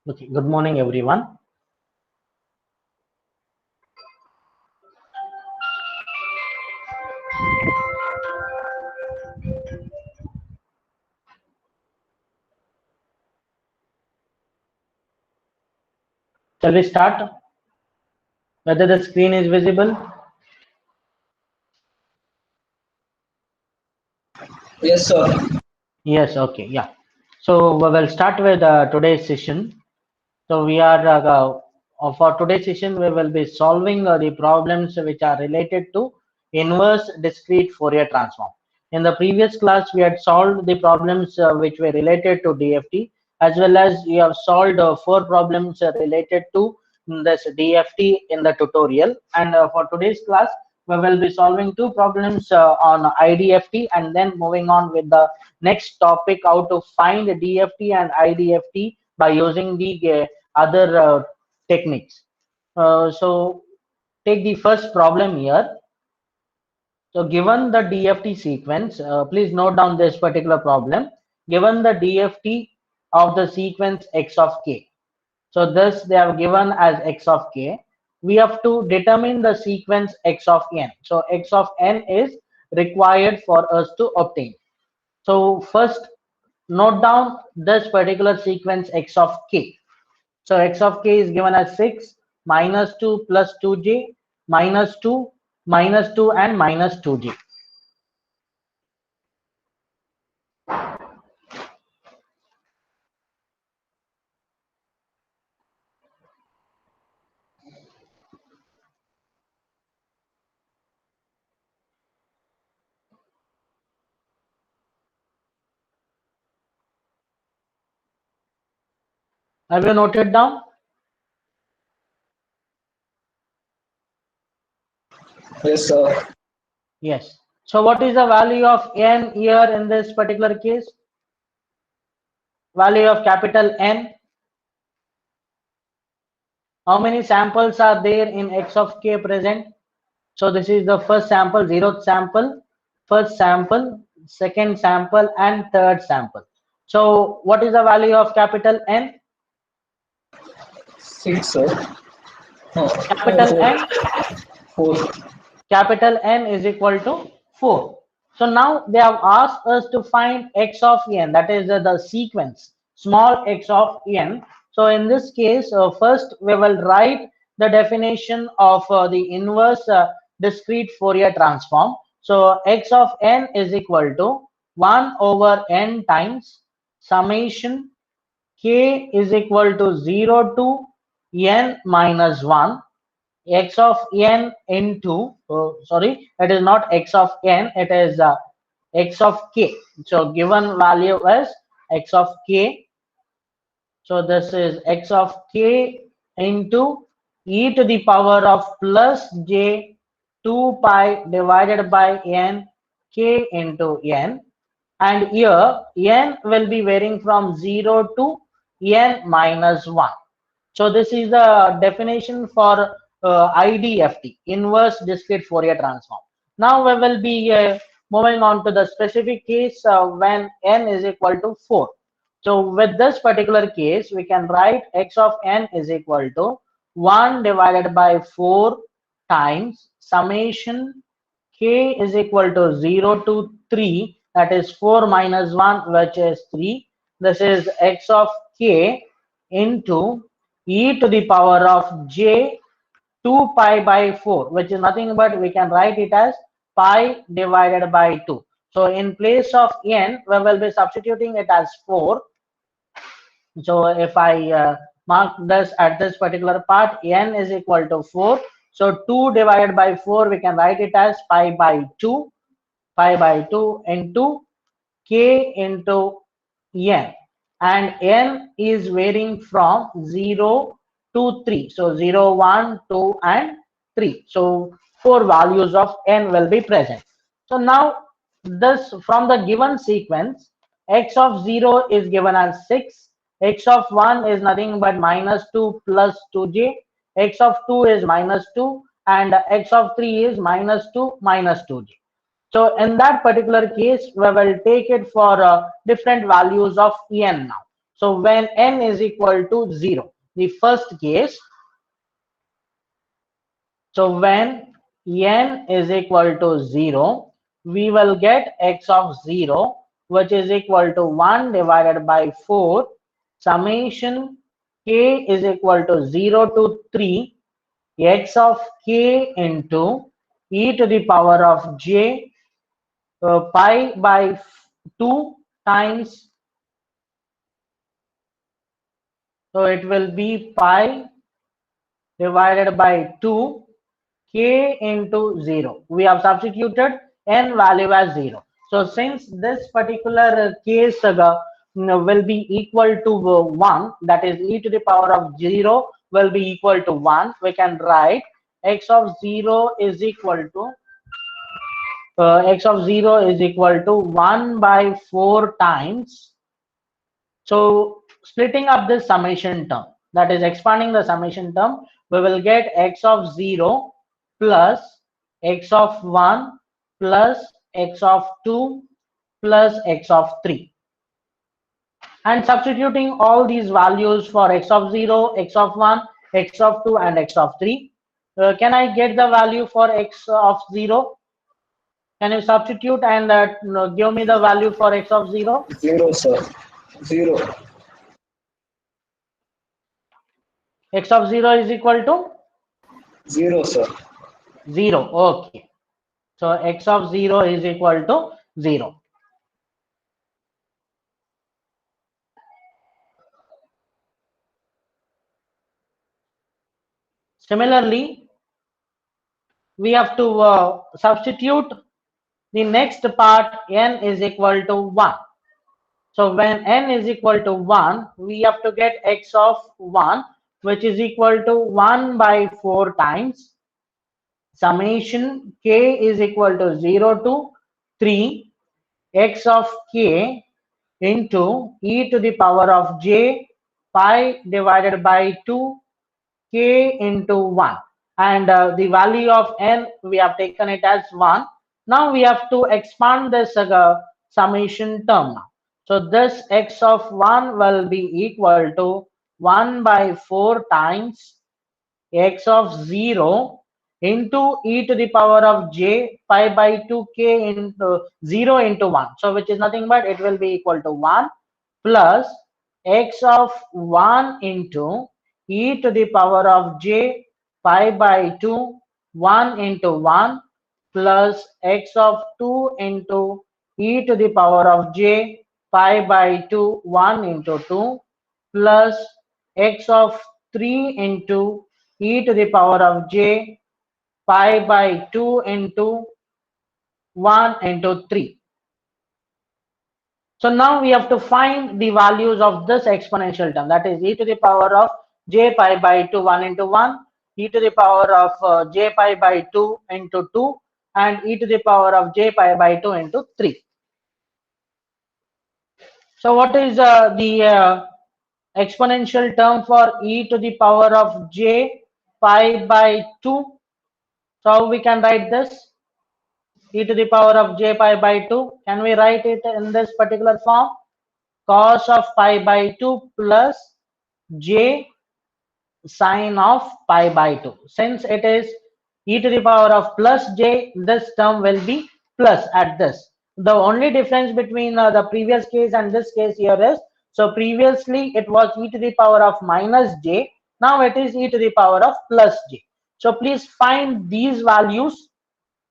Okay, good morning everyone. Shall we start? Whether the screen is visible? Yes, sir. Yes, okay, yeah. So we will start with today's session. So we are for today's session we will be solving the problems which are related to inverse discrete Fourier transform. In the previous class we had solved the problems which were related to DFT, as well as we have solved four problems related to this DFT in the tutorial. And for today's class we will be solving two problems on IDFT, and then moving on with the next topic, how to find DFT and IDFT by using the other techniques. So take the first problem here. So given the DFT sequence, please note down this particular problem. Given the DFT of the sequence x of k, so this they have given as x of k. We have to determine the sequence x of n. So x of n is required for us to obtain. So first note down this particular sequence x of k. So x of k is given as 6, minus 2 plus 2j, minus 2, minus 2 and minus 2j. Have you noted down? Yes, sir. Yes. So what is the value of n here in this particular case? Value of capital N. How many samples are there in x of k present? So this is the first sample, zeroth sample, first sample, second sample and third sample. So what is the value of capital N? 6, sir. No, Capital N, 4. capital N is equal to 4. So now they have asked us to find x of n, that is the sequence, small x of n. So in this case, first we will write the definition of the inverse discrete Fourier transform. So x of n is equal to 1 over n times summation k is equal to 0 to n minus 1 x of n into, sorry, it is not x of n, it is x of k. So given value is x of k. So this is x of k into e to the power of plus j 2 pi divided by n k into n. And here n will be varying from 0 to n minus 1. So this is the definition for IDFT, inverse discrete Fourier transform. Now we will be moving on to the specific case when n is equal to 4. So with this particular case, we can write x of n is equal to 1 divided by 4 times summation k is equal to 0 to 3, that is 4 minus 1, which is 3. This is x of k into e to the power of j 2 pi by 4, which is nothing but we can write it as pi divided by 2. So in place of n, we will be substituting it as 4. So if I mark this at this particular part, n is equal to 4. So 2 divided by 4, we can write it as pi by 2, pi by 2 into k into n, and n is varying from 0 to 3. So 0, 1, 2 and 3. So four values of n will be present. So now this, from the given sequence, x of 0 is given as 6, x of 1 is nothing but minus 2 plus 2j, x of 2 is minus 2, and x of 3 is minus 2 minus 2j. So in that particular case, we will take it for different values of en now. So when n is equal to 0, the first case, so when n is equal to 0, we will get x of 0, which is equal to 1 divided by 4 summation k is equal to 0 to 3 x of k into e to the power of j pi by 2 times, so it will be pi divided by 2 k into 0. We have substituted n value as 0. So since this particular case will be equal to 1, that is e to the power of 0 will be equal to 1, we can write x of 0 is equal to x of 0 is equal to 1 by 4 times. So splitting up this summation term, that is expanding the summation term, we will get x of 0 plus x of 1 plus x of 2 plus x of 3. And substituting all these values for x of 0, x of 1, x of 2 and x of 3. Can I get the value for x of 0? Can you substitute and give me the value for x of 0? 0, sir. 0. X of 0 is equal to 0, sir. 0. Okay. So x of 0 is equal to 0. Similarly, we have to substitute the next part, n is equal to 1. So when n is equal to 1, we have to get x of 1, which is equal to 1 by 4 times summation k is equal to 0 to 3 x of k into e to the power of j pi divided by 2 k into 1, and the value of n we have taken it as 1. Now we have to expand this summation term now. So this x of 1 will be equal to 1 by 4 times x of 0 into e to the power of j pi by 2k into 0 into 1, so which is nothing but it will be equal to 1 plus x of 1 into e to the power of j pi by 2 1 into 1 plus x of 2 into e to the power of j pi by 2 1 into 2 plus x of 3 into e to the power of j pi by 2 into 1 into 3. So now we have to find the values of this exponential term, that is e to the power of j pi by 2 1 into 1, e to the power of j pi by 2 into 2, and e to the power of j pi by 2 into 3. So what is the exponential term for e to the power of j pi by 2? So how we can write this? E to the power of j pi by 2. Can we write it in this particular form? Cos of pi by 2 plus j sine of pi by 2. Since it is e to the power of plus j, this term will be plus at this. The only difference between the previous case and this case here is, so previously it was e to the power of minus j, now it is e to the power of plus j. So please find these values,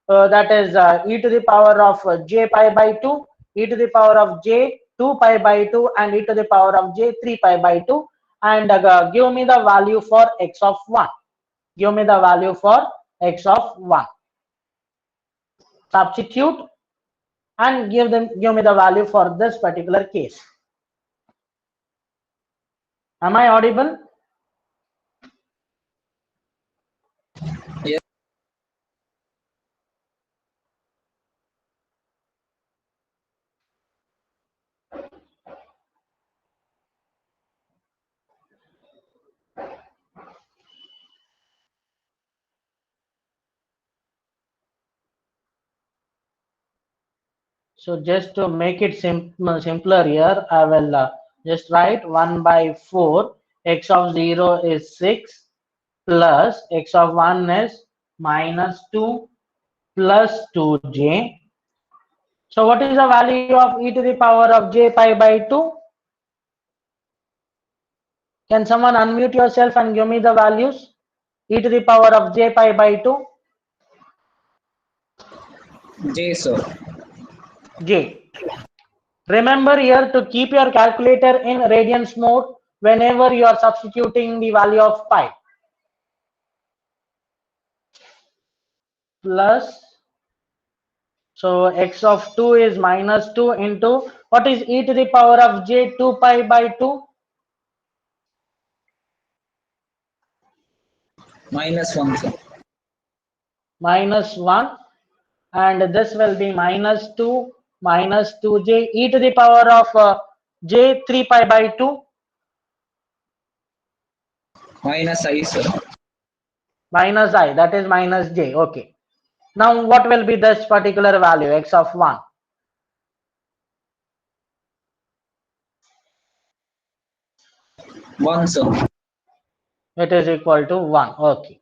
that is e to the power of j pi by 2, e to the power of j 2 pi by 2, and e to the power of j 3 pi by 2, and give me the value for x of 1. Give me the value for x of 1. Substitute and give me the value for this particular case. Am I audible? Yes. So just to make it simpler here, I will Just write 1 by 4. X of 0 is 6 plus x of 1 is minus 2 plus 2j. So what is the value of e to the power of j pi by 2? Can someone unmute yourself and give me the values? E to the power of j pi by 2? J, sir. J. Remember here to keep your calculator in radians mode whenever you are substituting the value of pi. Plus, so x of 2 is minus 2 into, what is e to the power of j 2 pi by 2? Minus 1, sir. Minus 1, and this will be minus 2 minus 2j e to the power of j 3 pi by 2 Minus I, sir. minus I, that is minus j. Okay. Now what will be this particular value, x of 1? One, sir. It is equal to 1. Okay.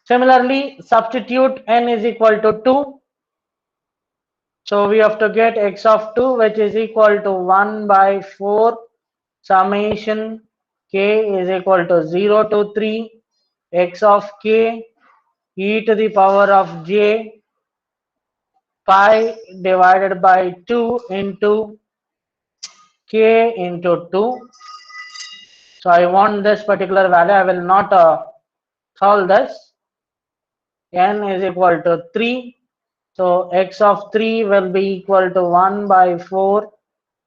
Similarly, substitute n is equal to 2. So we have to get x of 2, which is equal to 1 by 4 summation k is equal to 0 to 3 x of k e to the power of j pi divided by 2 into k into 2. So I want this particular value. I will not solve this. N is equal to 3. So x of 3 will be equal to 1 by 4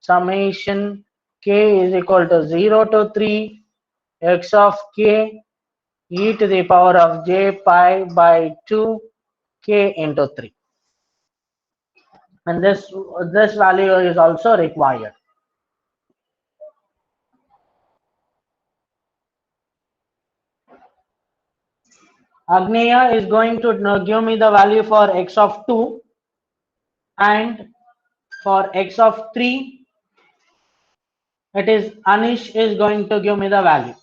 summation k is equal to 0 to 3 x of k e to the power of j pi by 2 k into 3. And this value is also required. Agneya is going to give me the value for x of 2, and for x of 3 it is Anish is going to give me the value.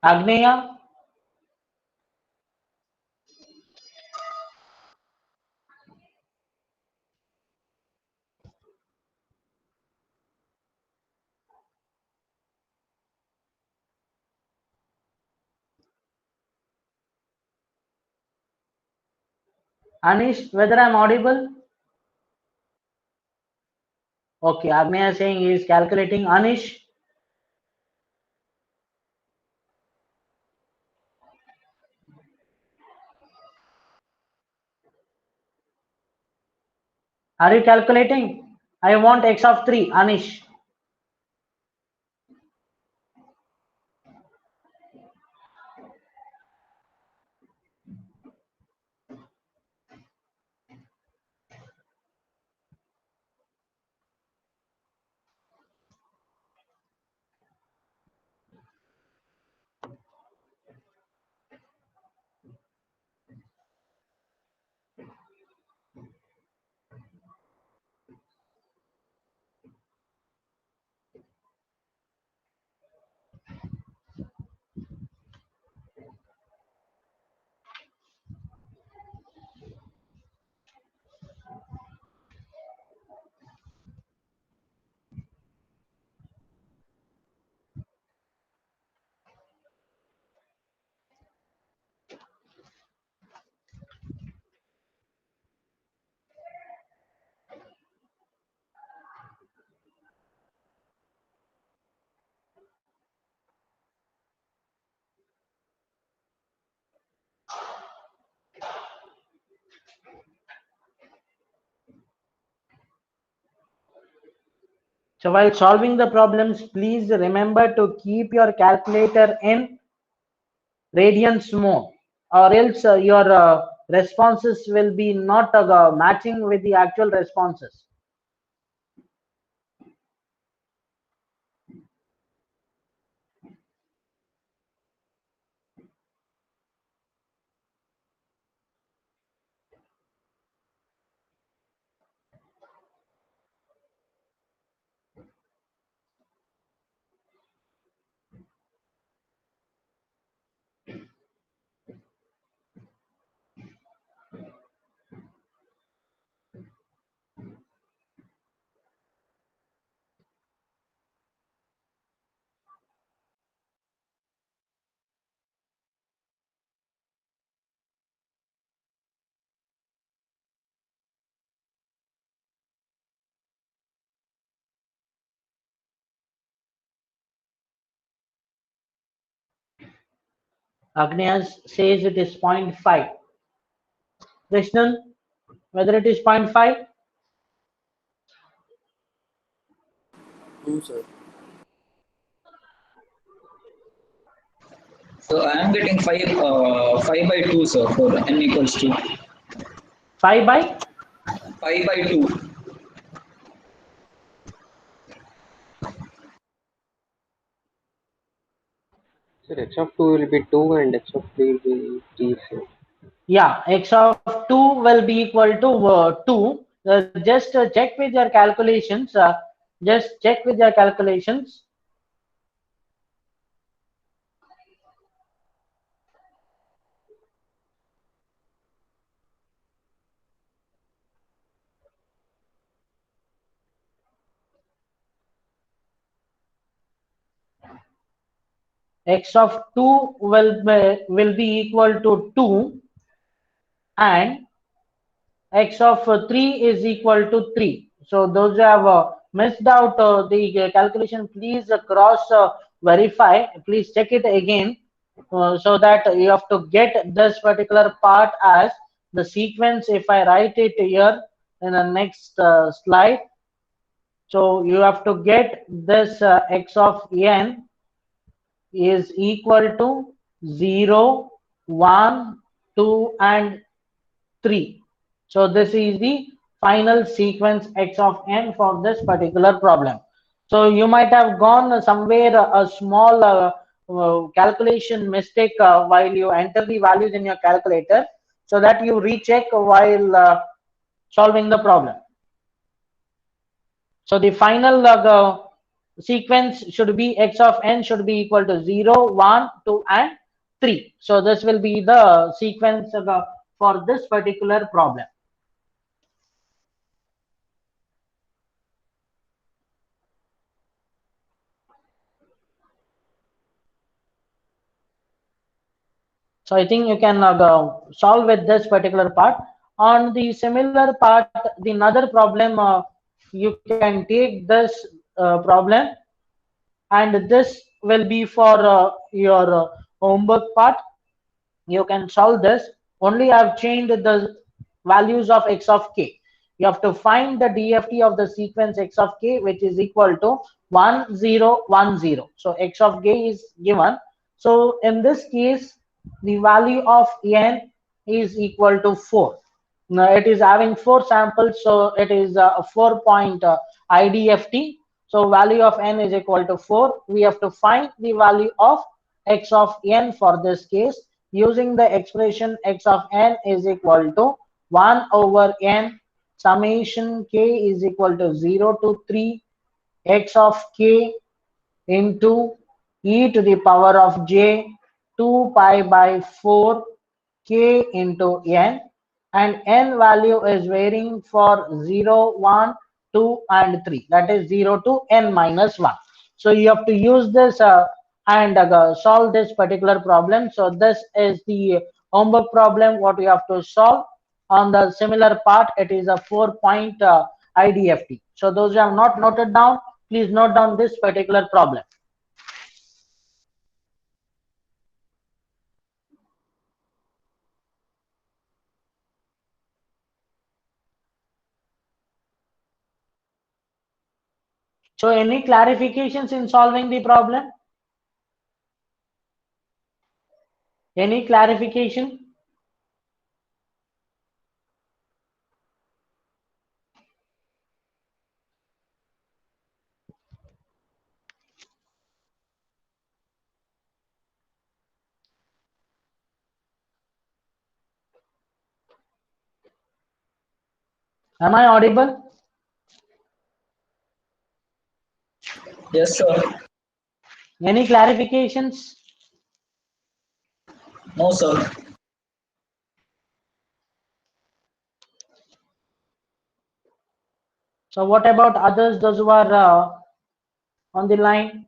Agneya, Anish, whether I'm audible? Okay, Agneya is saying he is calculating. Anish, are you calculating? I want x of 3. Anish. So while solving the problems, please remember to keep your calculator in radians mode, or else your responses will be not matching with the actual responses. Agnes says it is 0.5. Krishnan, whether it is 0.5? 2, sir. So I am getting 5 by 2, sir, for n equals to 5 by? 5 by 2. Sir, x of 2 will be 2 and x of 3 will be 3, sir. Yeah, x of 2 will be equal to 2. Just check with your calculations. Just check with your calculations. X of 2 will be equal to 2, and x of 3 is equal to 3. So those who have missed out the calculation, please cross verify. Please check it again, so that you have to get this particular part as the sequence. If I write it here in the next slide, so you have to get this x of n is equal to 0, 1, 2, and 3. So this is the final sequence x of n for this particular problem. So you might have gone somewhere a small calculation mistake while you enter the values in your calculator, so that you recheck while solving the problem. So the final sequence should be x of n should be equal to 0, 1, 2, and 3. So this will be the sequence for this particular problem. So I think you can solve with this particular part. On the similar part, the another problem, you can take this problem, and this will be for your homework part. You can solve this. Only I've changed the values of x of k. You have to find the DFT of the sequence x of k, which is equal to 1 0 1 0. So x of k is given. So in this case, the value of n is equal to 4. Now it is having 4 samples, so it is a 4-point IDFT. So value of n is equal to 4. We have to find the value of x of n for this case, using the expression x of n is equal to 1 over n summation k is equal to 0 to 3 x of k into e to the power of j 2 pi by 4 k into n, and n value is varying for 0, 1, 2, and 3, that is 0 to n minus 1. So you have to use this and solve this particular problem. So this is the homework problem what you have to solve. On the similar part, it is a 4-point IDFT. So those who have not noted down, please note down this particular problem. So any clarifications in solving the problem? Any clarification? Am I audible? Yes, sir. Any clarifications? No, sir. So what about others, those who are on the line?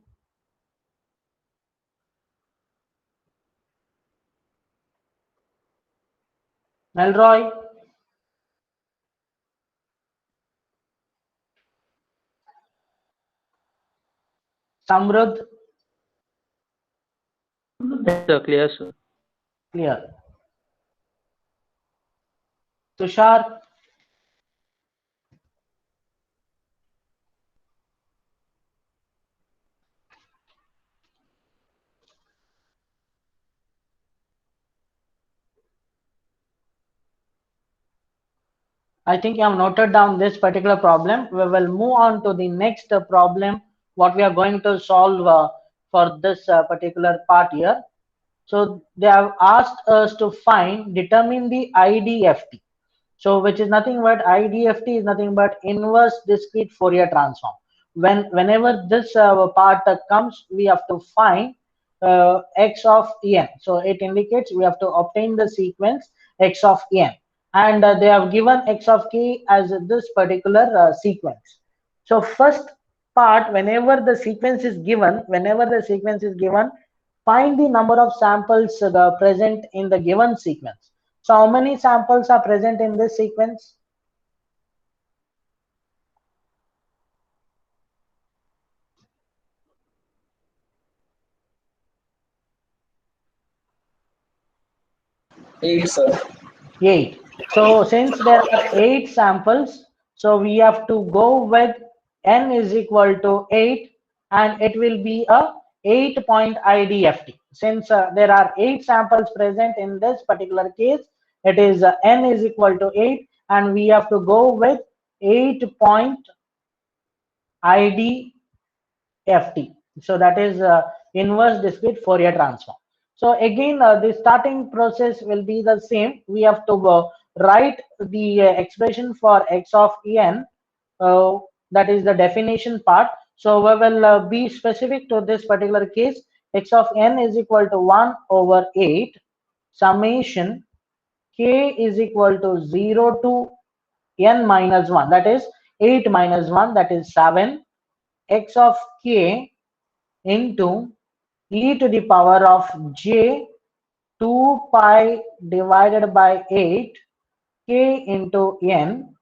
Melroy, Samrudh, Yes, sir, clear, sir. clear. Tushar, I think you have noted down this particular problem. We will move on to the next problem, what we are going to solve for this particular part here. So they have asked us to determine the IDFT. So which is nothing but IDFT is nothing but inverse discrete Fourier transform. Whenever this part comes, we have to find x of n. So it indicates we have to obtain the sequence x of n, and they have given x of k as this particular sequence. So first part, whenever the sequence is given, find the number of samples present in the given sequence. So how many samples are present in this sequence? Eight, sir. 8. So since there are 8 samples, so we have to go with n is equal to 8, and it will be a 8-point IDFT. Since there are 8 samples present in this particular case, it is n is equal to 8, and we have to go with 8-point IDFT. So that is inverse discrete Fourier transform. So again, the starting process will be the same. We have to write the expression for x of n, uh, that is the definition part. So we will be specific to this particular case. X of n is equal to 1 over 8 summation k is equal to 0 to n minus 1, that is 8 minus 1, that is 7, x of k into e to the power of j 2 pi divided by 8 k into n,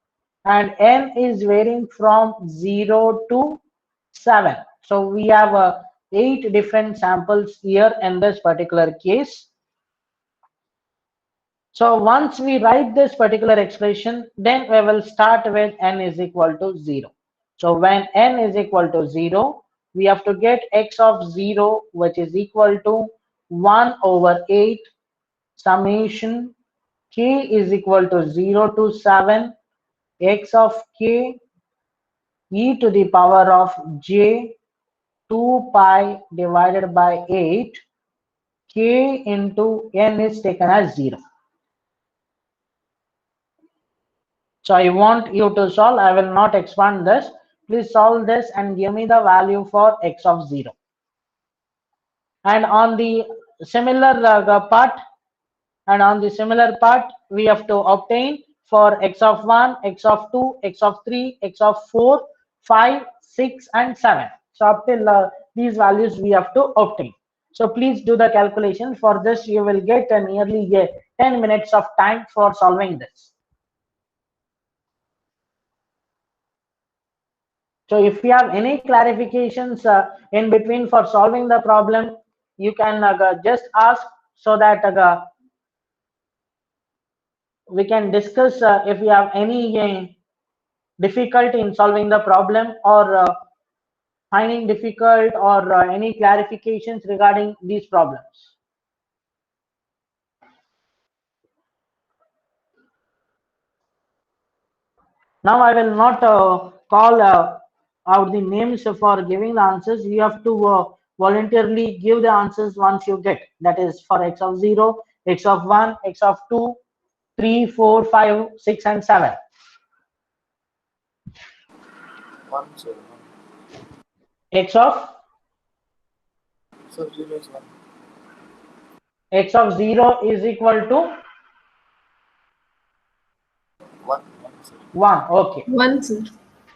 and n is varying from 0 to 7. So we have 8 different samples here in this particular case. So once we write this particular expression, then we will start with n is equal to 0. So when n is equal to 0, we have to get x of 0, which is equal to 1 over 8 summation k is equal to 0 to 7 x of k e to the power of j 2 pi divided by 8 k into n is taken as 0. So I want you to solve. I will not expand this. Please solve this and give me the value for x of 0. And on the similar part, we have to obtain for x of 1, x of 2, x of 3, x of 4, 5, 6, and 7. So up till these values we have to obtain. So please do the calculation. For this, you will get nearly 10 minutes of time for solving this. So if you have any clarifications in between for solving the problem, you can just ask, so that we can discuss if you have any difficulty in solving the problem, or finding difficult or any clarifications regarding these problems? Now I will not call out the names for giving the answers. You have to voluntarily give the answers once you get. That is for x of 0, x of 1, x of 2, 3, 4, 5, 6, and 7. 1, sir. X of So 0 is 1. x of 0 is equal to 1, sir. 1. Okay. 1, sir.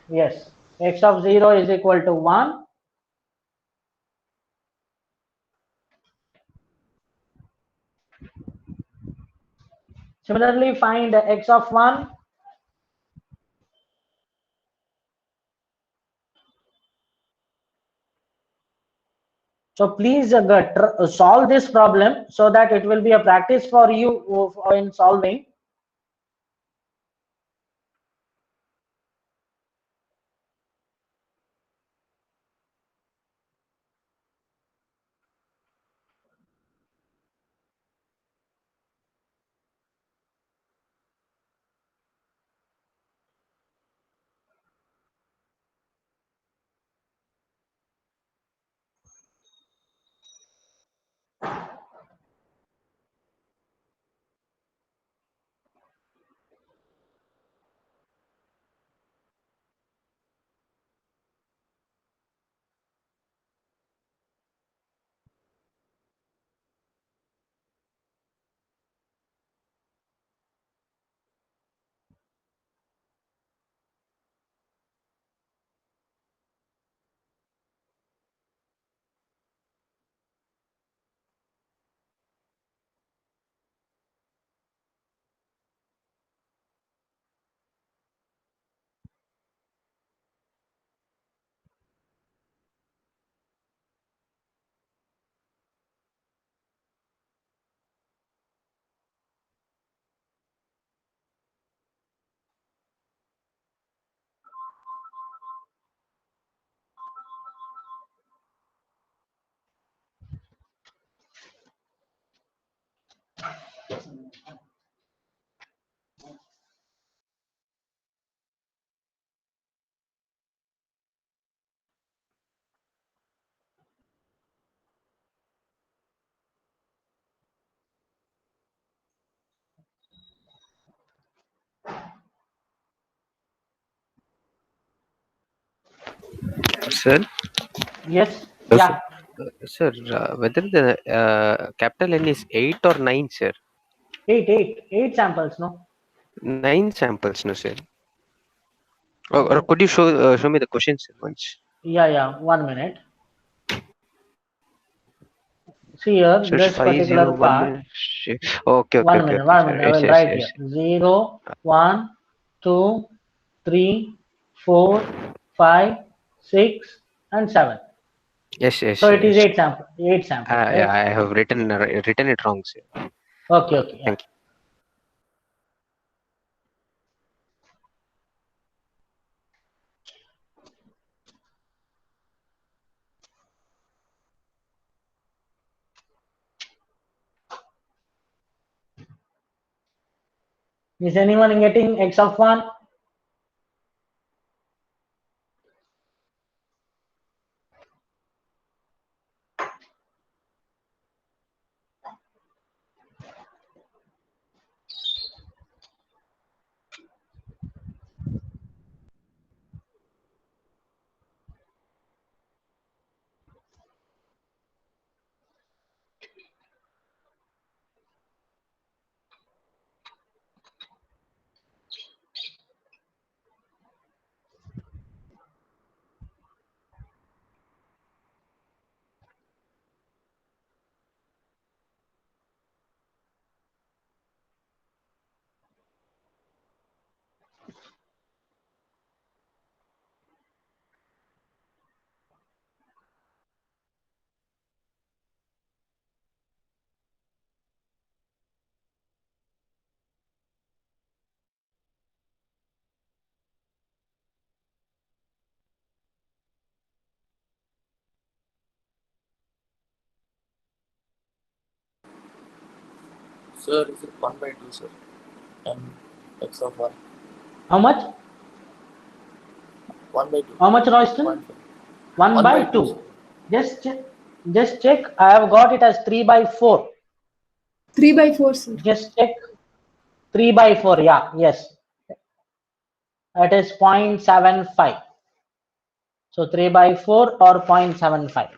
Yes. X of 0 is equal to 1. Similarly, find x of 1. So please solve this problem so that it will be a practice for you in solving. Sir, Yes. if, Yeah. sir, whether the capital N is 8 or 9, sir. 8 samples, no? 9 samples, no, sir. Or could you show me the question, sir, once? Yeah. 1 minute. See here, So it's this particular 501. part. Okay, okay, okay, okay, One sir. minute. I Yes, will yes, write yes. here. 0, 1, 2, 3, 4, 5, 6, and 7. Yes, So yes, it is yes. 8 samples, Yeah, right? I have written it wrong, sir. Okay. Yeah. Thank you. Is anyone getting x of 1? Sir, is it 1 by 2, sir? And x of 1. How much? 1 by 2. How much, Royston? 0.5. 1 1 by by 2. 2, sir. Just check. I have got it as 3 by 4. 3 by 4, sir. Just check. 3 by 4. Yeah, yes. That is 0.75. So 3 by 4 or 0.75.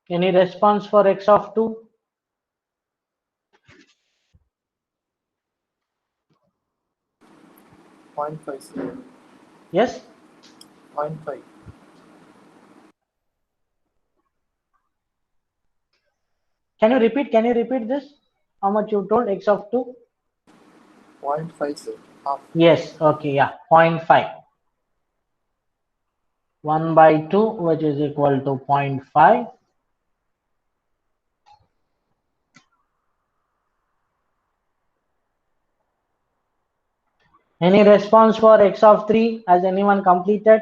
Any response for x of 2? Point 0.5, sir. Yes? 0.5. Can you repeat? Can you repeat this? How much you told x of 2? 0.5, sir. Half. Yes. Okay. Yeah. 0.5. 1 by 2, which is equal to 0.5. Any response for x of 3? Has anyone completed?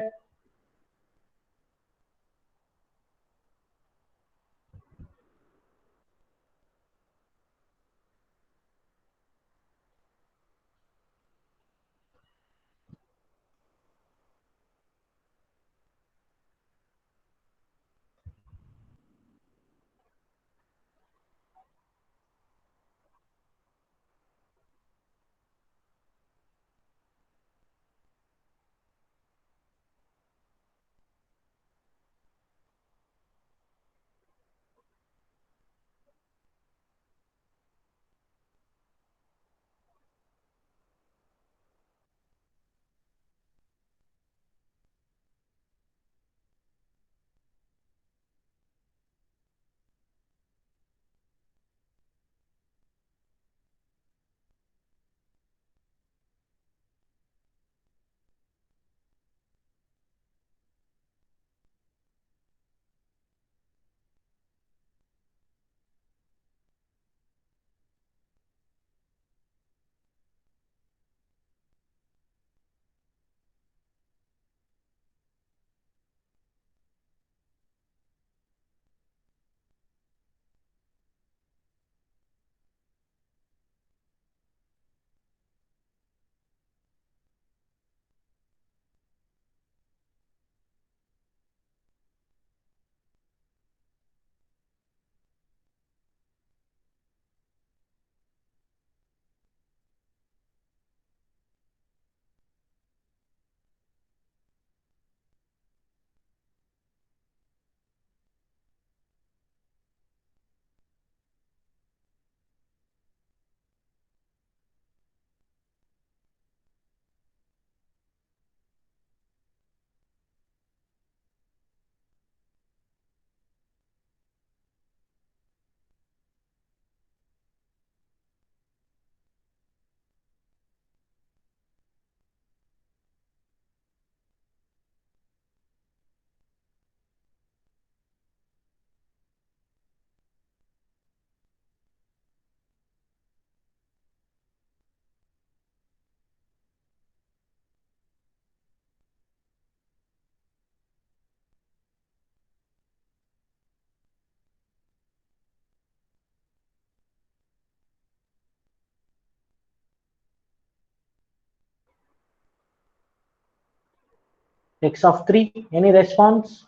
X of 3. Any response?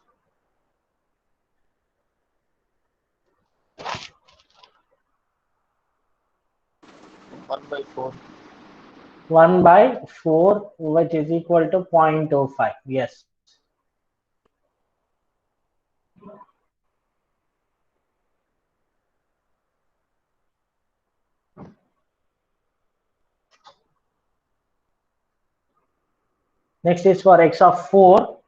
One by four. 1 by 4, which is equal to 0.05. Yes. Next is for X of 4.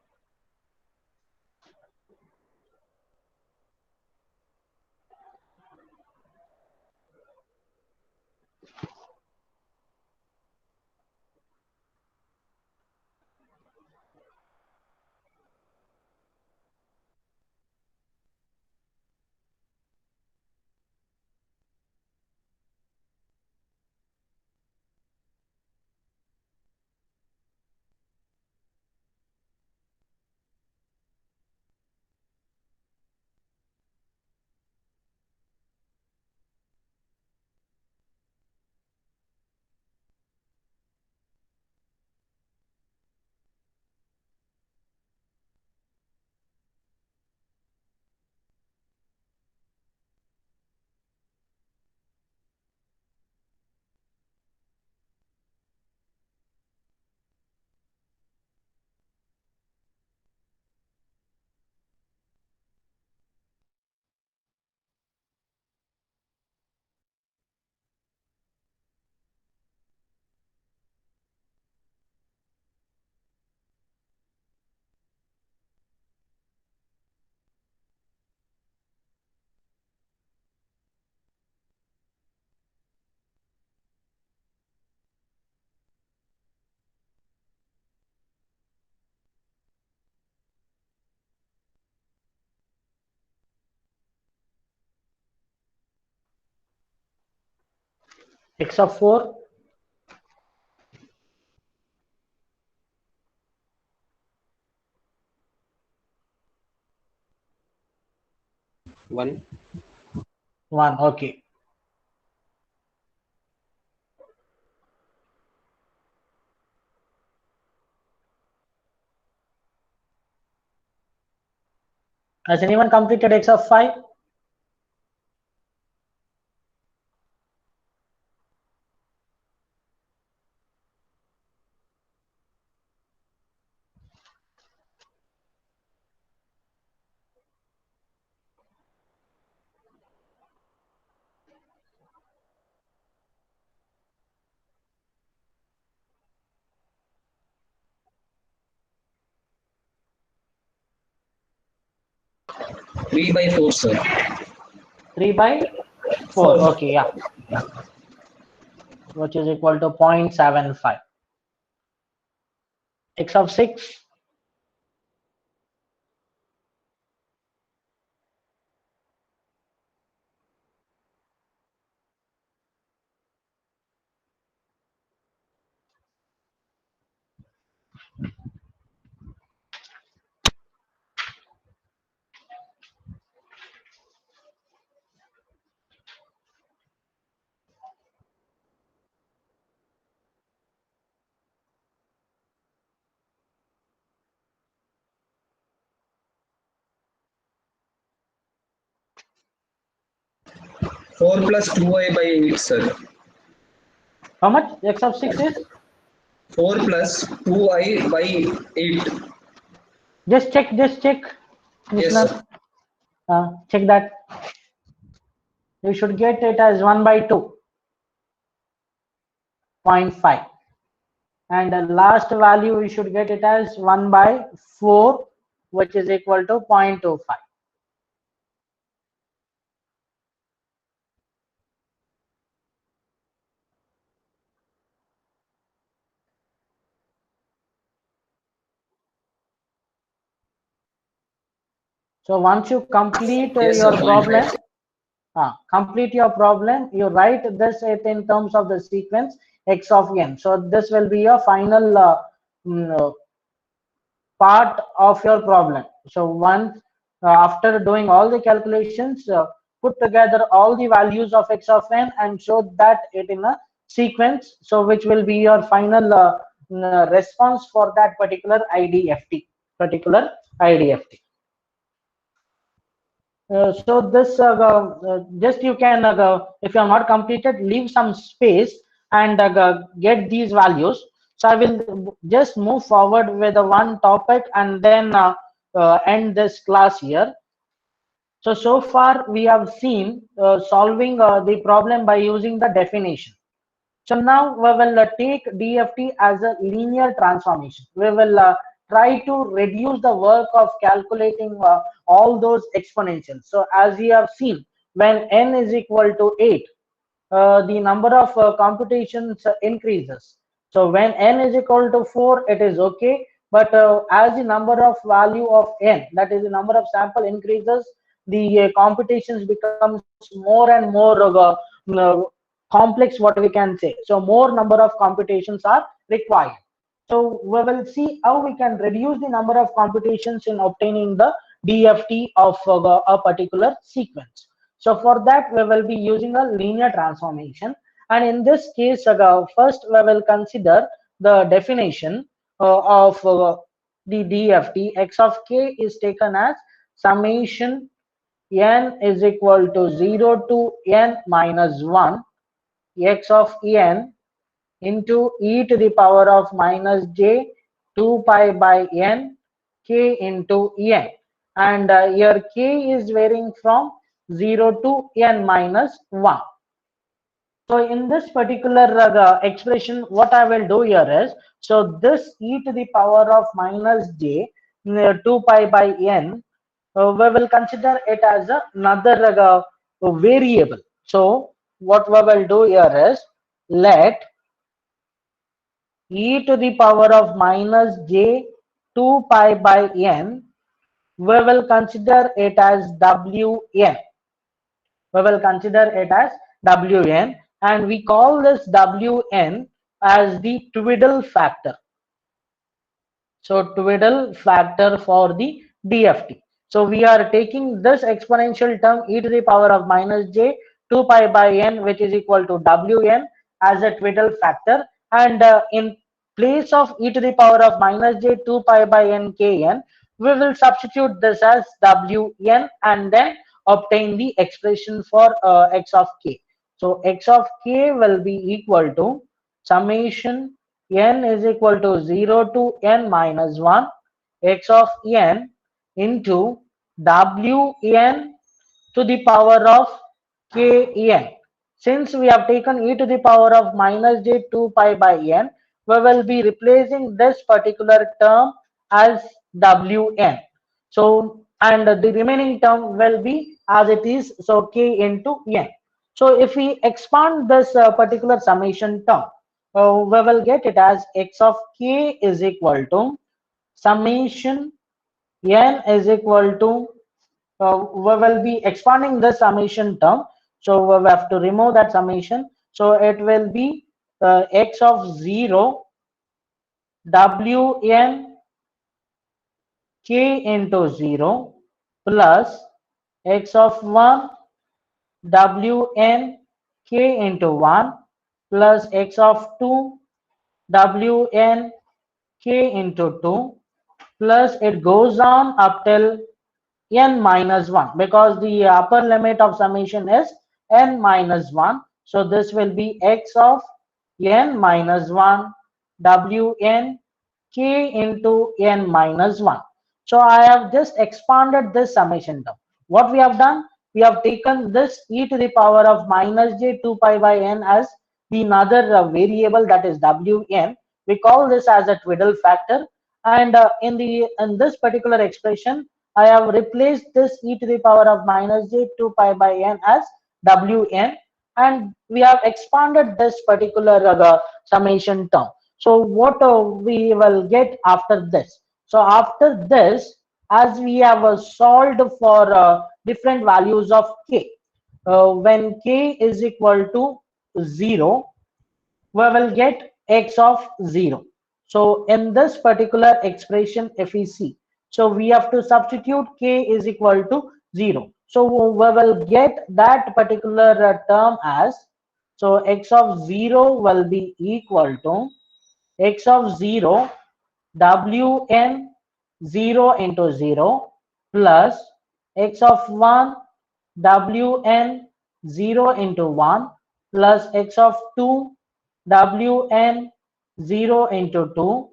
X of 4. One. 1. Okay. Has anyone completed X of 5? Three by four, sir. 3 by 4. Okay, yeah. Which is equal to 0.75. X of 6. Four plus two I by eight, sir. How much X of 6 is? Four plus two I by eight. Just check, Yes, Krishna. sir. Check that. You should get it as 1 by 2. 0.5. And the last value we should get it as 1 by 4, which is equal to 0.25. So once you complete Yes, your sir. problem, 0.5. you write this it in terms of the sequence x of n. So this will be your final part of your problem. So once after doing all the calculations, put together all the values of x of n and show that it in a sequence. So which will be your final response for that particular IDFT. particular IDFT. So this just you can if you are not completed, leave some space and get these values. So I will just move forward with the one topic and then end this class here. So far we have seen solving the problem by using the definition. So now we will take DFT as a linear transformation. We will try to reduce the work of calculating all those exponentials. So as we have seen, when n is equal to 8, the number of computations increases. So when n is equal to 4, it is okay. But as the number of value of n, that is the number of sample increases, the computations becomes more and more complex, what we can say. So more number of computations are required. So we will see how we can reduce the number of computations in obtaining the DFT of a particular sequence. So for that, we will be using a linear transformation. And in this case, first we will consider the definition of the DFT. X of k is taken as summation n is equal to 0 to n minus 1 x of n into e to the power of minus j 2 pi by n k into n, and here k is varying from 0 to n minus 1. So in this particular expression, what I will do here is, so this e to the power of minus j 2 pi by n, we will consider it as another variable. So what we will do here is, let e to the power of minus j 2 pi by n, we will consider it as wn. We will consider it as wn, and we call this wn as the twiddle factor. So twiddle factor for the DFT. So we are taking this exponential term e to the power of minus j 2 pi by n, which is equal to wn, as a twiddle factor, and in place of e to the power of minus j 2 pi by n kn, we will substitute this as wn and then obtain the expression for x of k. So x of k will be equal to summation n is equal to 0 to n minus 1 x of n into wn to the power of kn. Since we have taken e to the power of minus j 2 pi by n, we will be replacing this particular term as wn. So, and the remaining term will be as it is, so k into n. So if we expand this particular summation term, we will get it as x of k is equal to summation n is equal to, we will be expanding the summation term, so we have to remove that summation. So it will be x of 0 wn k into 0 plus x of 1 wn k into 1 plus x of 2 wn k into 2 plus it goes on up till n minus 1, because the upper limit of summation is n minus 1. So this will be x of n minus 1 wn k into n minus 1. So I have just expanded this summation term. What we have done, we have taken this e to the power of minus j 2 pi by n as the another variable, that is wn. We call this as a twiddle factor, and in this particular expression, I have replaced this e to the power of minus j 2 pi by n as wn, and we have expanded this particular summation term. So what we will get after this? So after this, as we have solved for different values of k, when k is equal to 0, we will get x of 0. So in this particular expression, if we see, so we have to substitute k is equal to 0. So we will get that particular term as, so x of 0 will be equal to x of 0 wn 0 into 0 plus x of 1 wn 0 into 1 plus x of 2 wn 0 into 2,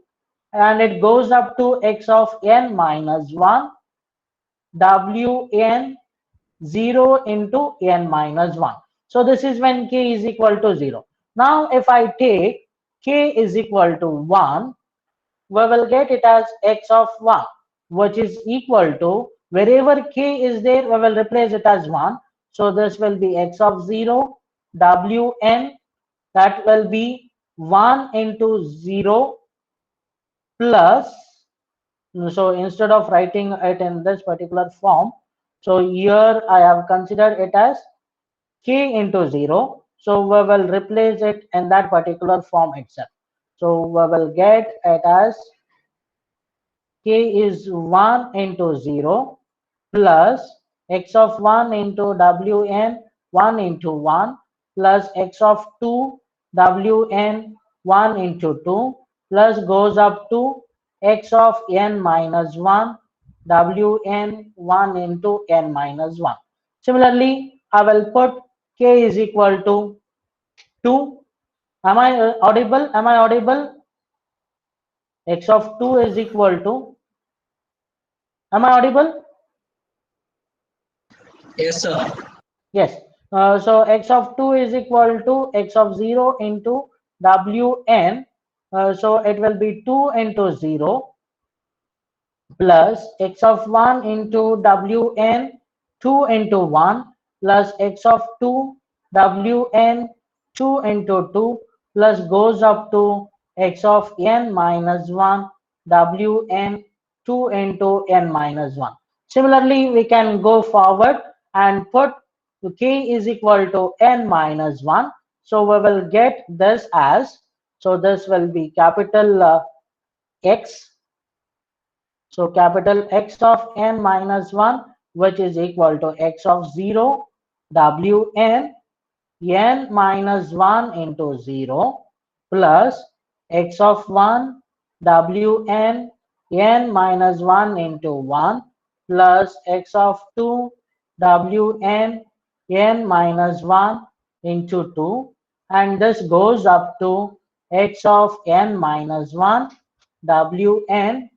and it goes up to x of n minus 1 wn 0 into n minus 1. So this is when k is equal to 0. Now if I take k is equal to 1, we will get it as x of 1, which is equal to, wherever k is there, we will replace it as 1. So this will be x of 0 wn, that will be 1 into 0 plus, so instead of writing it in this particular form, so here I have considered it as k into 0. So we will replace it in that particular form itself. So we will get it as k is 1 into 0 plus x of 1 into wn 1 into 1 plus x of 2 wn 1 into 2 plus goes up to x of n minus 1 wn 1 into n minus 1. Similarly, I will put k is equal to 2. Am I audible? Am I audible? X of 2 is equal to, am I audible? Yes, sir. Yes. So x of 2 is equal to x of 0 into wn. So it will be 2 into 0 plus x of 1 into wn 2 into 1 plus x of 2 wn 2 into 2 plus goes up to x of n minus 1 wn 2 into n minus 1. Similarly, we can go forward and put k is equal to n minus 1. So we will get this as, so this will be capital X, so capital X of n minus 1, which is equal to x of 0 wn n minus 1 into 0 plus x of 1 wn n minus 1 into 1 plus x of 2 wn n minus 1 into 2, and this goes up to x of n minus 1 wn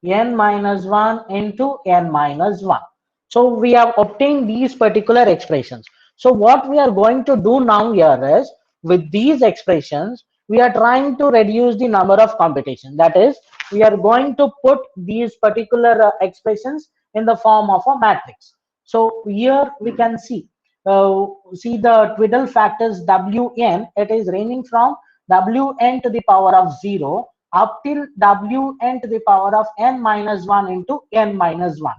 n minus 1 into n minus 1. So we have obtained these particular expressions. So what we are going to do now here is, with these expressions, we are trying to reduce the number of computation. That is, we are going to put these particular expressions in the form of a matrix. So here we can see the twiddle factors wn. It is ranging from wn to the power of 0 up till wn to the power of n minus 1 into n minus 1.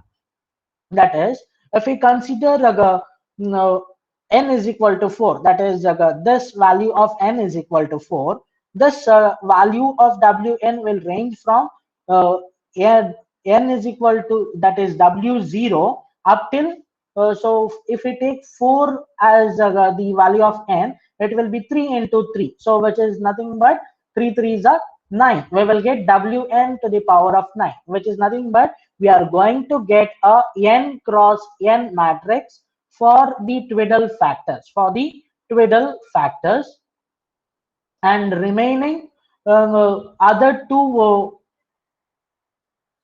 That is, if we consider n is equal to 4, that is this value of n is equal to 4, this value of wn will range from n is equal to, that is w0 up till, so if we take 4 as the value of n, it will be 3 into 3, so which is nothing but 3 3s are 9. We will get wn to the power of 9, which is nothing but, we are going to get a n cross n matrix for the twiddle factors, and remaining other two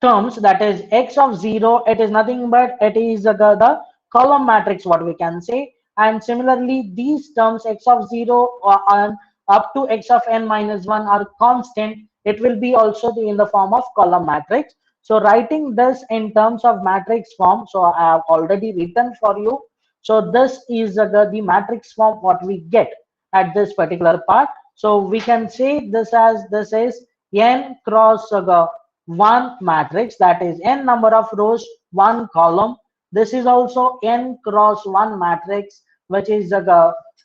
terms, that is x of 0, it is nothing but, it is the column matrix, what we can say. And similarly, these terms x of 0 and up to x of n minus 1 are constant. It will be also in the form of column matrix. So writing this in terms of matrix form, so I have already written for you. So this is the matrix form what we get at this particular part. So we can say this as, this is n cross 1 matrix, that is n number of rows, 1 column. This is also n cross 1 matrix, which is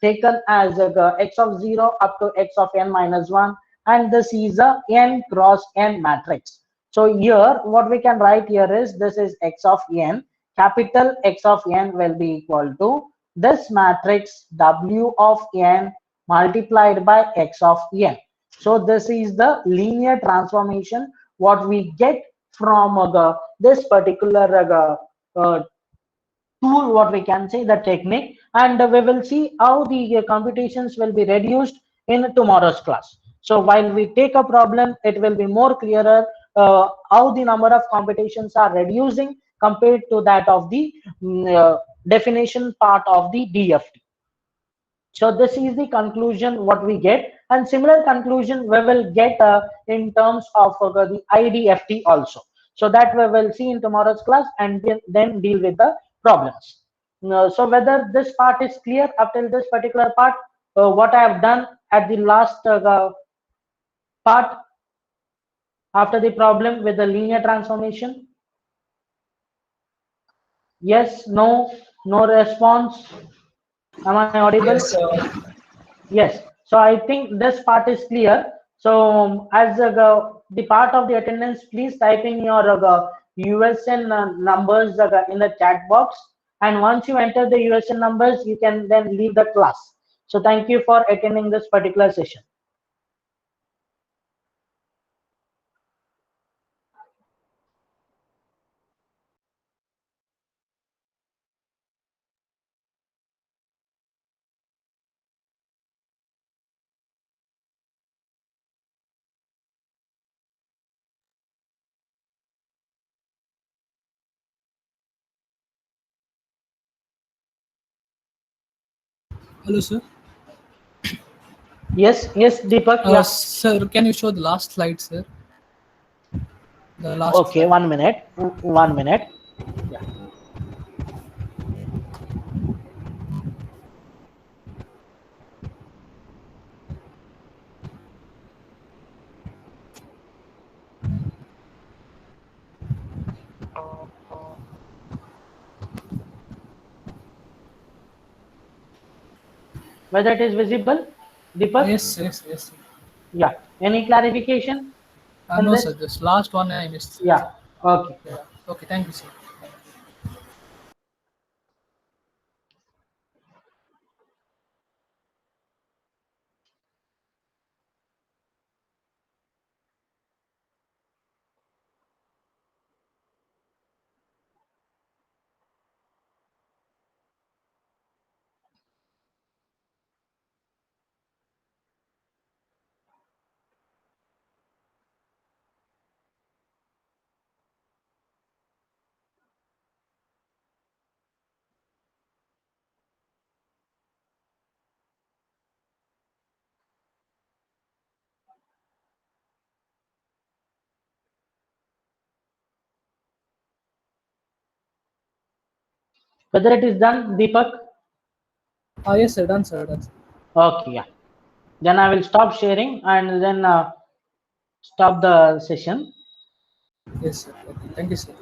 taken as x of 0 up to x of n minus 1, and this is a n cross n matrix. So here what we can write here is, this is x of n, capital X of n will be equal to this matrix w of n multiplied by x of n. So this is the linear transformation what we get from this particular tool, what we can say, the technique, and we will see how the computations will be reduced in tomorrow's class. So while we take a problem, it will be more clearer how the number of computations are reducing compared to that of the definition part of the DFT. So this is the conclusion what we get, and similar conclusion we will get in terms of the IDFT also. So that we will see in tomorrow's class, and then deal with the problems. So whether this part is clear up till this particular part, what I have done at the last part after the problem with the linear transformation? Yes, no, no response. Am I audible? Yes, sir. Yes. So I think this part is clear. So as the part of the attendance, please type in your USN numbers in the chat box. And once you enter the USN numbers, you can then leave the class. So thank you for attending this particular session. Hello, sir. Yes, yes, Deepak. Yeah. Sir, can you show the last slide, sir? The last Okay, slide. 1 minute. 1 minute. Yeah. Whether it is visible, Deepak? Yes, yes, yes. Sir. Yeah. Any clarification? on No, this? sir. This last one I missed. Sir. Yeah. Okay. Yeah. Okay. Thank you, sir. Whether it is done, Deepak? Yes, sir. Done, sir. Done, sir. Okay. Yeah. Then I will stop sharing and then stop the session. Yes, sir. Okay. Thank you, sir.